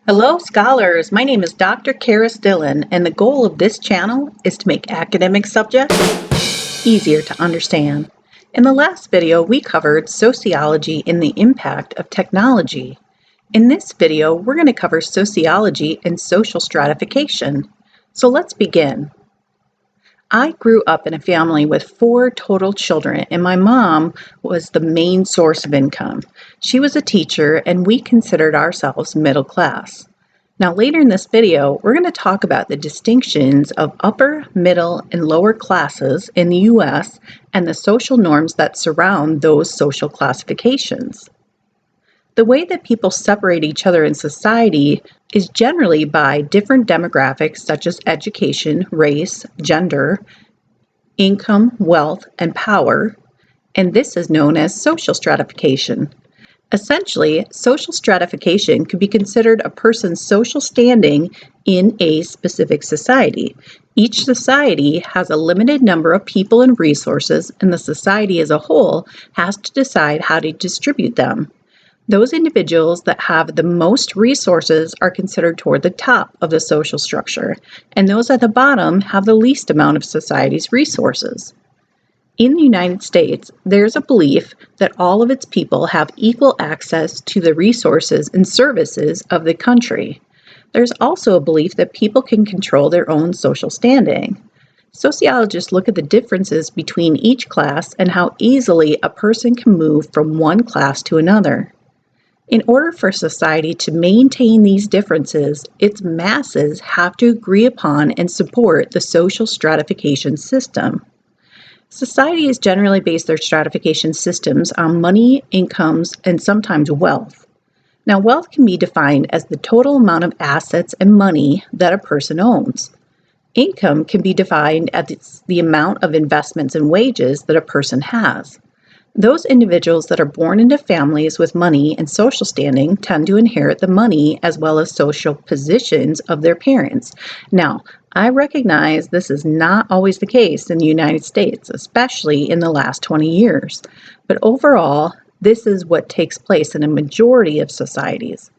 Hello, scholars. My name is Dr. Karis Dillon, and the goal of this channel is to make academic subjects easier to understand. In the last video, we covered sociology and the impact of technology. In this video, we're going to cover sociology and social stratification. So let's begin. I grew up in a family with 4 total children, and my mom was the main source of income. She was a teacher, and we considered ourselves middle class. Now, later in this video, we're going to talk about the distinctions of upper, middle, and lower classes in the U.S. and the social norms that surround those social classifications. The way that people separate each other in society is generally by different demographics such as education, race, gender, income, wealth, and power, and this is known as social stratification. Essentially, social stratification could be considered a person's social standing in a specific society. Each society has a limited number of people and resources, and the society as a whole has to decide how to distribute them. Those individuals that have the most resources are considered toward the top of the social structure, and those at the bottom have the least amount of society's resources. In the United States, there's a belief that all of its people have equal access to the resources and services of the country. There's also a belief that people can control their own social standing. Sociologists look at the differences between each class and how easily a person can move from one class to another. In order for society to maintain these differences, its masses have to agree upon and support the social stratification system. Societies generally base their stratification systems on money, incomes, and sometimes wealth. Now, wealth can be defined as the total amount of assets and money that a person owns. Income can be defined as the amount of investments and wages that a person has. Those individuals that are born into families with money and social standing tend to inherit the money as well as social positions of their parents. Now, I recognize this is not always the case in the United States, especially in the last 20 years. But overall, this is what takes place in a majority of societies.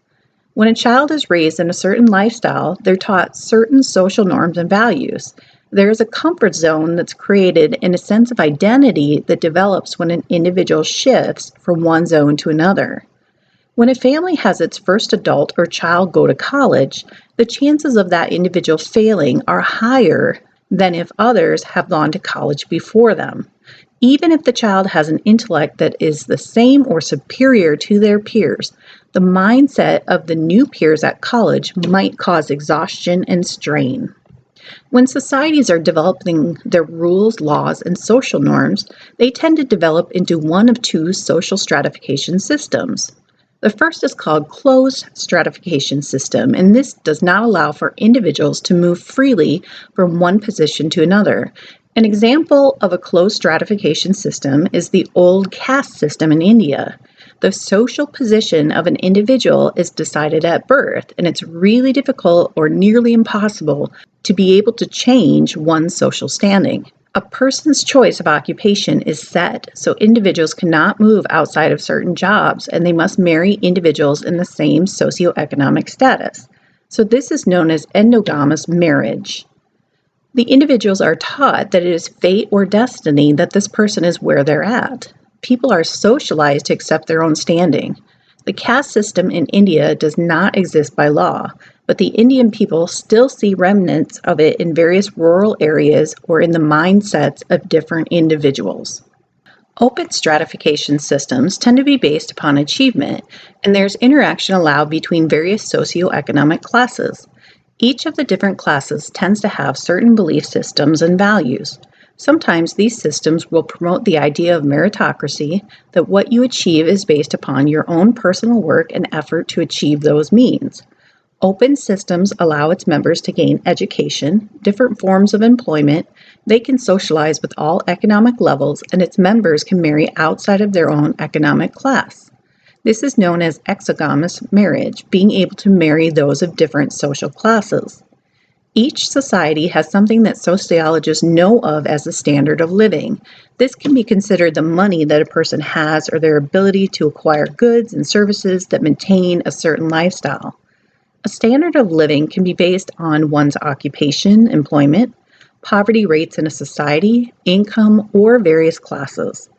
When a child is raised in a certain lifestyle, they're taught certain social norms and values. There is a comfort zone that's created and a sense of identity that develops when an individual shifts from one zone to another. When a family has its first adult or child go to college, the chances of that individual failing are higher than if others have gone to college before them. Even if the child has an intellect that is the same or superior to their peers, the mindset of the new peers at college might cause exhaustion and strain. When societies are developing their rules, laws, and social norms, they tend to develop into one of 2 social stratification systems. The first is called closed stratification system, and this does not allow for individuals to move freely from one position to another. An example of a closed stratification system is the old caste system in India. The social position of an individual is decided at birth, and it's really difficult or nearly impossible to be able to change one's social standing. A person's choice of occupation is set, so individuals cannot move outside of certain jobs, and they must marry individuals in the same socioeconomic status. So this is known as endogamous marriage. The individuals are taught that it is fate or destiny that this person is where they're at. People are socialized to accept their own standing. The caste system in India does not exist by law, but the Indian people still see remnants of it in various rural areas or in the mindsets of different individuals. Open stratification systems tend to be based upon achievement, and there's interaction allowed between various socioeconomic classes. Each of the different classes tends to have certain belief systems and values. Sometimes these systems will promote the idea of meritocracy, that what you achieve is based upon your own personal work and effort to achieve those means. Open systems allow its members to gain education, different forms of employment, they can socialize with all economic levels, and its members can marry outside of their own economic class. This is known as exogamous marriage, being able to marry those of different social classes. Each society has something that sociologists know of as a standard of living. This can be considered the money that a person has or their ability to acquire goods and services that maintain a certain lifestyle. A standard of living can be based on one's occupation, employment, poverty rates in a society, income, or various classes.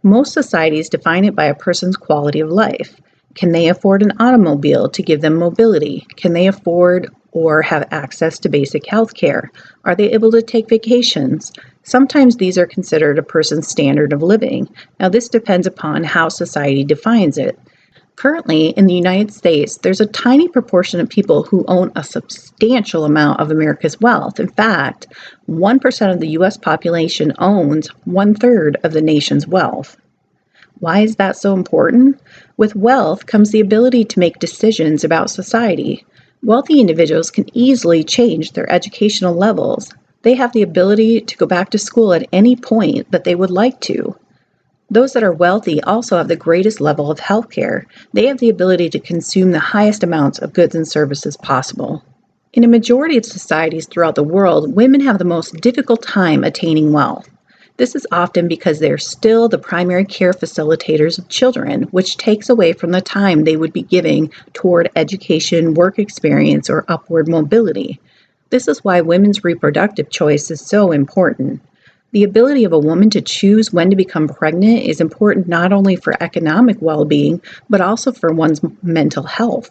Most societies define it by a person's quality of life. Can they afford an automobile to give them mobility? Can they afford or have access to basic health care? Are they able to take vacations? Sometimes these are considered a person's standard of living. Now, this depends upon how society defines it. Currently, in the United States, there's a tiny proportion of people who own a substantial amount of America's wealth. In fact, 1% of the U.S. population owns 1/3 of the nation's wealth. Why is that so important? With wealth comes the ability to make decisions about society. Wealthy individuals can easily change their educational levels. They have the ability to go back to school at any point that they would like to. Those that are wealthy also have the greatest level of health care. They have the ability to consume the highest amounts of goods and services possible. In a majority of societies throughout the world, women have the most difficult time attaining wealth. This is often because they are still the primary care facilitators of children, which takes away from the time they would be giving toward education, work experience, or upward mobility. This is why women's reproductive choice is so important. The ability of a woman to choose when to become pregnant is important not only for economic well-being, but also for one's mental health.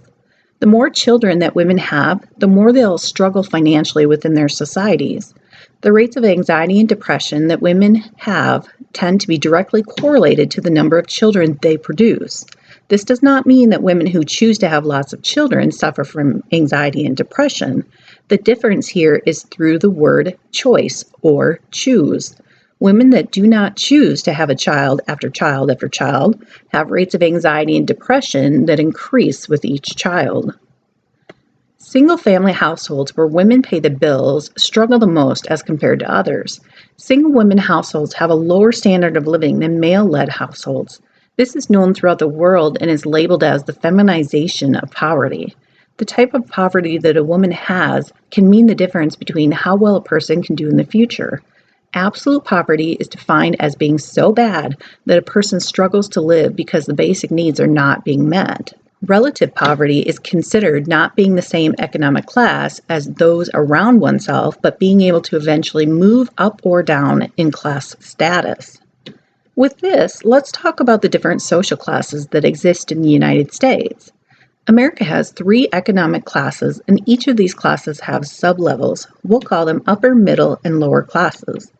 The more children that women have, the more they'll struggle financially within their societies. The rates of anxiety and depression that women have tend to be directly correlated to the number of children they produce. This does not mean that women who choose to have lots of children suffer from anxiety and depression. The difference here is through the word choice or choose. Women that do not choose to have a child after child after child have rates of anxiety and depression that increase with each child. Single-family households where women pay the bills struggle the most as compared to others. Single women households have a lower standard of living than male-led households. This is known throughout the world and is labeled as the feminization of poverty. The type of poverty that a woman has can mean the difference between how well a person can do in the future. Absolute poverty is defined as being so bad that a person struggles to live because the basic needs are not being met. Relative poverty is considered not being the same economic class as those around oneself, but being able to eventually move up or down in class status. With this, let's talk about the different social classes that exist in the United States. America has 3 economic classes, and each of these classes have sublevels. We'll call them upper, middle, and lower classes.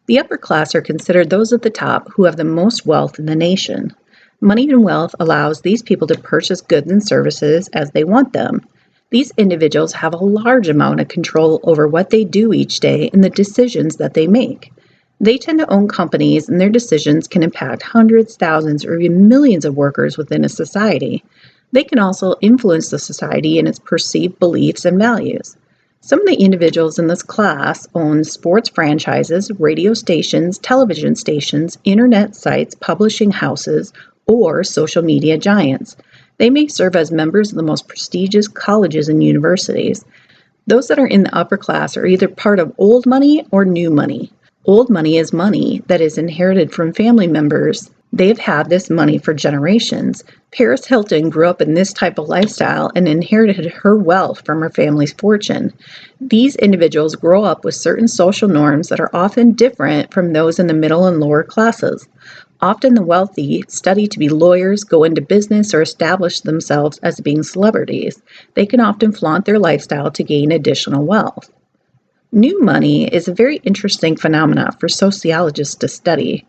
The upper class are considered those at the top who have the most wealth in the nation. Money and wealth allows these people to purchase goods and services as they want them. These individuals have a large amount of control over what they do each day and the decisions that they make. They tend to own companies, and their decisions can impact hundreds, thousands, or even millions of workers within a society. They can also influence the society and its perceived beliefs and values. Some of the individuals in this class own sports franchises, radio stations, television stations, internet sites, publishing houses, or social media giants. They may serve as members of the most prestigious colleges and universities. Those that are in the upper class are either part of old money or new money. Old money is money that is inherited from family members. They've had this money for generations. Paris Hilton grew up in this type of lifestyle and inherited her wealth from her family's fortune. These individuals grow up with certain social norms that are often different from those in the middle and lower classes. Often the wealthy study to be lawyers, go into business, or establish themselves as being celebrities. They can often flaunt their lifestyle to gain additional wealth. New money is a very interesting phenomenon for sociologists to study.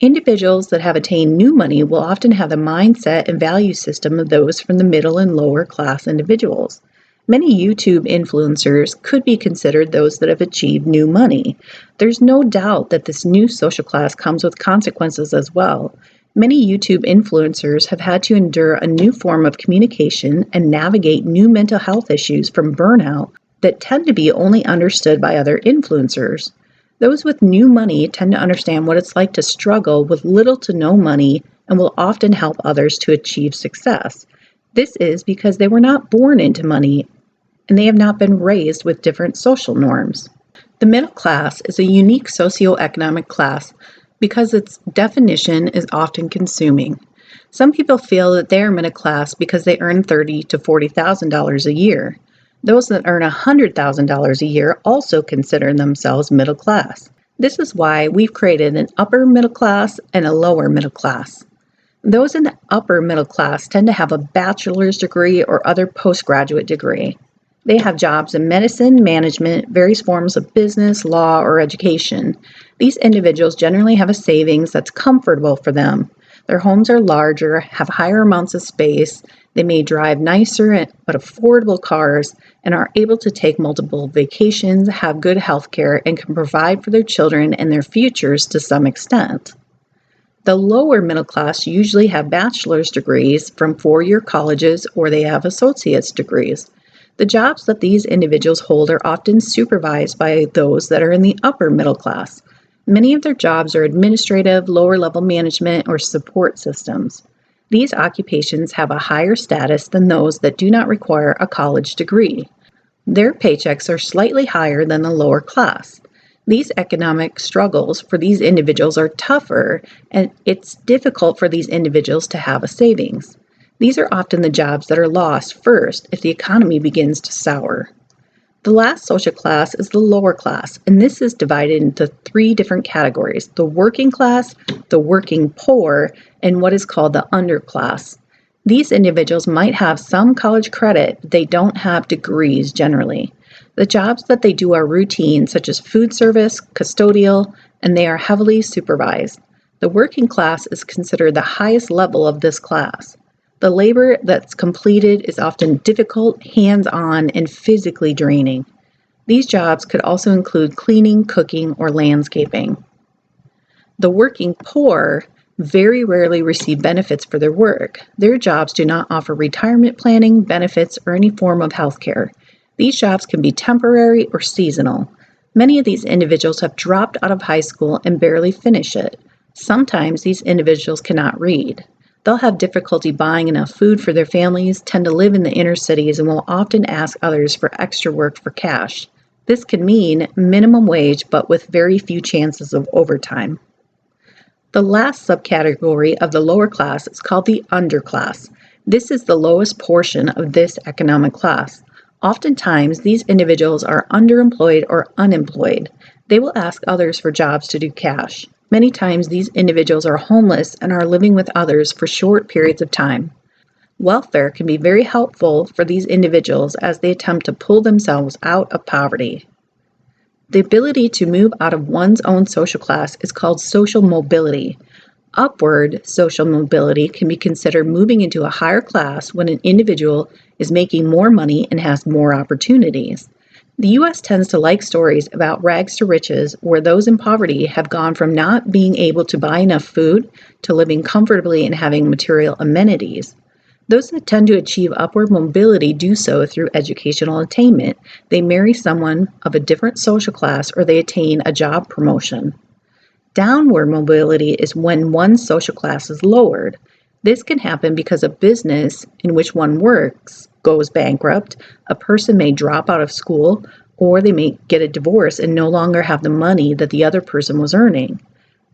Individuals that have attained new money will often have the mindset and value system of those from the middle and lower class individuals. Many YouTube influencers could be considered those that have achieved new money. There's no doubt that this new social class comes with consequences as well. Many YouTube influencers have had to endure a new form of communication and navigate new mental health issues from burnout that tend to be only understood by other influencers. Those with new money tend to understand what it's like to struggle with little to no money and will often help others to achieve success. This is because they were not born into money and they have not been raised with different social norms. The middle class is a unique socioeconomic class because its definition is often consuming. Some people feel that they are middle class because they earn $30,000 to $40,000 a year. Those that earn $100,000 a year also consider themselves middle class. This is why we've created an upper middle class and a lower middle class. Those in the upper middle class tend to have a bachelor's degree or other postgraduate degree. They have jobs in medicine, management, various forms of business, law, or education. These individuals generally have a savings that's comfortable for them. Their homes are larger, have higher amounts of space, they may drive nicer but affordable cars, and are able to take multiple vacations, have good health care, and can provide for their children and their futures to some extent. The lower middle class usually have bachelor's degrees from four-year colleges or they have associate's degrees. The jobs that these individuals hold are often supervised by those that are in the upper middle class. Many of their jobs are administrative, lower-level management, or support systems. These occupations have a higher status than those that do not require a college degree. Their paychecks are slightly higher than the lower class. These economic struggles for these individuals are tougher, and it's difficult for these individuals to have a savings. These are often the jobs that are lost first if the economy begins to sour. The last social class is the lower class, and this is divided into three different categories: the working class, the working poor, and what is called the underclass. These individuals might have some college credit, but they don't have degrees generally. The jobs that they do are routine, such as food service, custodial, and they are heavily supervised. The working class is considered the highest level of this class. The labor that's completed is often difficult, hands-on, and physically draining. These jobs could also include cleaning, cooking, or landscaping. The working poor very rarely receive benefits for their work. Their jobs do not offer retirement planning, benefits, or any form of health care. These jobs can be temporary or seasonal. Many of these individuals have dropped out of high school and barely finish it. Sometimes these individuals cannot read. They'll have difficulty buying enough food for their families, tend to live in the inner cities, and will often ask others for extra work for cash. This can mean minimum wage, but with very few chances of overtime. The last subcategory of the lower class is called the underclass. This is the lowest portion of this economic class. Oftentimes, these individuals are underemployed or unemployed. They will ask others for jobs to do cash. Many times, these individuals are homeless and are living with others for short periods of time. Welfare can be very helpful for these individuals as they attempt to pull themselves out of poverty. The ability to move out of one's own social class is called social mobility. Upward social mobility can be considered moving into a higher class when an individual is making more money and has more opportunities. The U.S. tends to like stories about rags to riches, where those in poverty have gone from not being able to buy enough food to living comfortably and having material amenities. Those that tend to achieve upward mobility do so through educational attainment. They marry someone of a different social class or they attain a job promotion. Downward mobility is when one's social class is lowered. This can happen because a business in which one works goes bankrupt, a person may drop out of school, or they may get a divorce and no longer have the money that the other person was earning.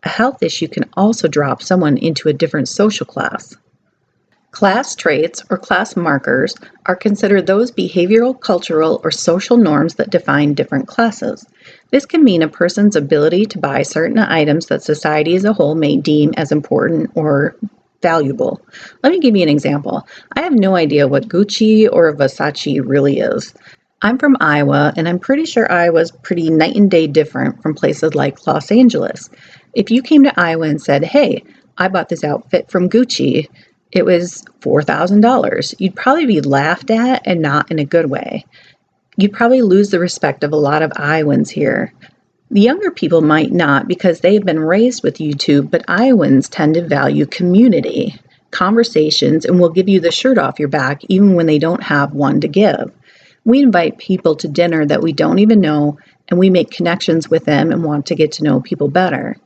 A health issue can also drop someone into a different social class. Class traits or class markers are considered those behavioral, cultural, or social norms that define different classes. This can mean a person's ability to buy certain items that society as a whole may deem as important or valuable. Let me give you an example. I have no idea what Gucci or Versace really is. I'm from Iowa, and I'm pretty sure Iowa's pretty night and day different from places like Los Angeles. If you came to Iowa and said, "Hey, I bought this outfit from Gucci, it was $4,000, you'd probably be laughed at and not in a good way. You'd probably lose the respect of a lot of Iowans here. The younger people might not because they've been raised with YouTube, but Iowans tend to value community, conversations, and will give you the shirt off your back even when they don't have one to give. We invite people to dinner that we don't even know, and we make connections with them and want to get to know people better.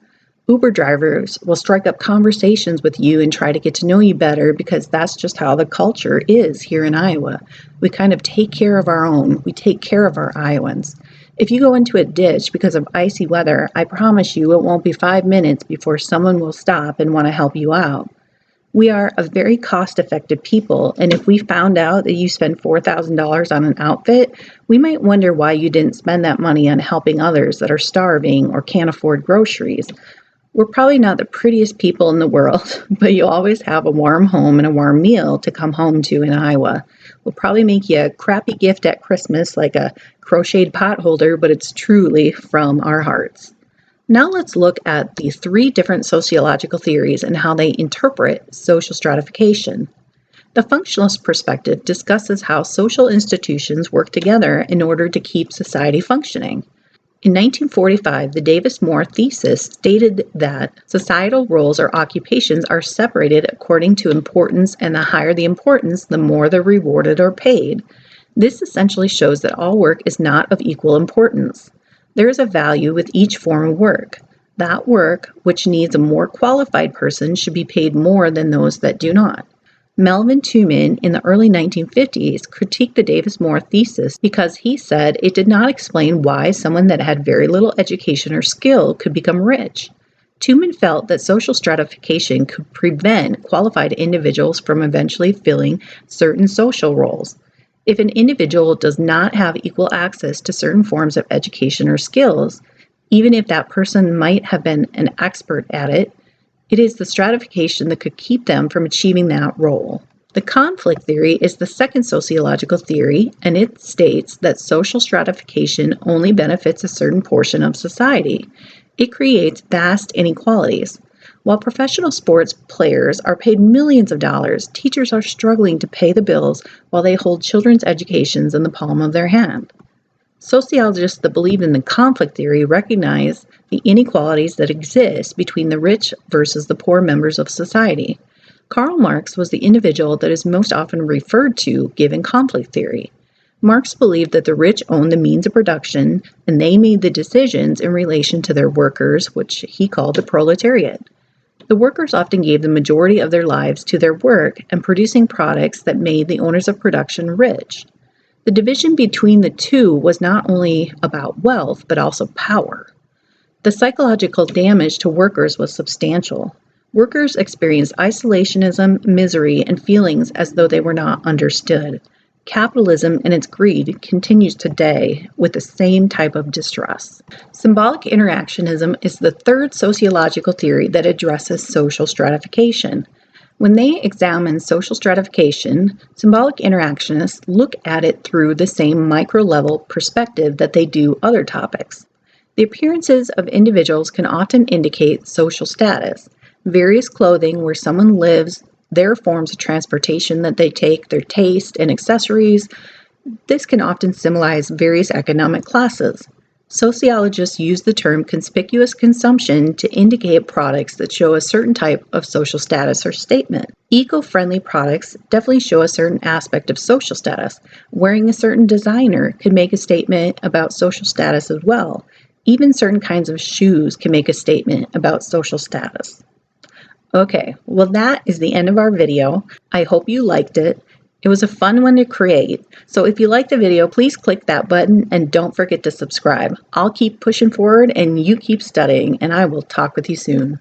Uber drivers will strike up conversations with you and try to get to know you better because that's just how the culture is here in Iowa. We kind of take care of our own. We take care of our Iowans. If you go into a ditch because of icy weather, I promise you it won't be 5 minutes before someone will stop and want to help you out. We are a very cost-effective people, and if we found out that you spend $4,000 on an outfit, we might wonder why you didn't spend that money on helping others that are starving or can't afford groceries. We're probably not the prettiest people in the world, but you always have a warm home and a warm meal to come home to in Iowa. We'll probably make you a crappy gift at Christmas like a crocheted pot holder, but it's truly from our hearts. Now let's look at the three different sociological theories and how they interpret social stratification. The Functionalist Perspective discusses how social institutions work together in order to keep society functioning. In 1945, the Davis-Moore thesis stated that societal roles or occupations are separated according to importance, and the higher the importance, the more they're rewarded or paid. This essentially shows that all work is not of equal importance. There is a value with each form of work. That work, which needs a more qualified person, should be paid more than those that do not. Melvin Tooman in the early 1950s critiqued the Davis-Moore thesis because he said it did not explain why someone that had very little education or skill could become rich. Tooman felt that social stratification could prevent qualified individuals from eventually filling certain social roles. If an individual does not have equal access to certain forms of education or skills, even if that person might have been an expert at it, it is the stratification that could keep them from achieving that role. The conflict theory is the second sociological theory, and it states that social stratification only benefits a certain portion of society. It creates vast inequalities. While professional sports players are paid millions of dollars, teachers are struggling to pay the bills while they hold children's educations in the palm of their hand. Sociologists that believe in the conflict theory recognize the inequalities that exist between the rich versus the poor members of society. Karl Marx was the individual that is most often referred to given conflict theory. Marx believed that the rich owned the means of production and they made the decisions in relation to their workers, which he called the proletariat. The workers often gave the majority of their lives to their work and producing products that made the owners of production rich. The division between the two was not only about wealth, but also power. The psychological damage to workers was substantial. Workers experienced isolationism, misery, and feelings as though they were not understood. Capitalism and its greed continues today with the same type of distress. Symbolic interactionism is the third sociological theory that addresses social stratification. When they examine social stratification, symbolic interactionists look at it through the same micro-level perspective that they do other topics. The appearances of individuals can often indicate social status. Various clothing where someone lives, their forms of transportation that they take, their taste and accessories, this can often symbolize various economic classes. Sociologists use the term conspicuous consumption to indicate products that show a certain type of social status or statement. Eco-friendly products definitely show a certain aspect of social status. Wearing a certain designer could make a statement about social status as well. Even certain kinds of shoes can make a statement about social status. Okay, well that is the end of our video. I hope you liked it. It was a fun one to create, so if you liked the video, please click that button and don't forget to subscribe. I'll keep pushing forward and you keep studying, and I will talk with you soon.